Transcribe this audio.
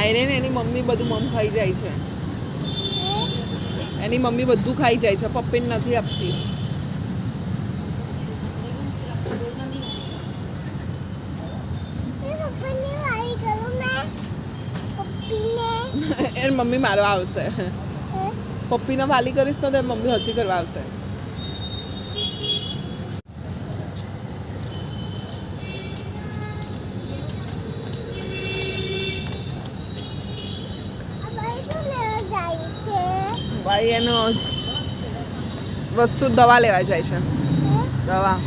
આયરે ને એની મમ્મી બધું મમ ખાઈ જાય છે. એની મમ્મી બધું ખાઈ જાય છે, પપ્પીને નથી આપતી. એની મમ્મી મારવા આવશે. પપ્પીને વાલી કરીશ તો મમ્મી હથી કરવા આવશે. ભાઈ એનો વસ્તુ દવા લેવા જાય છે. દવા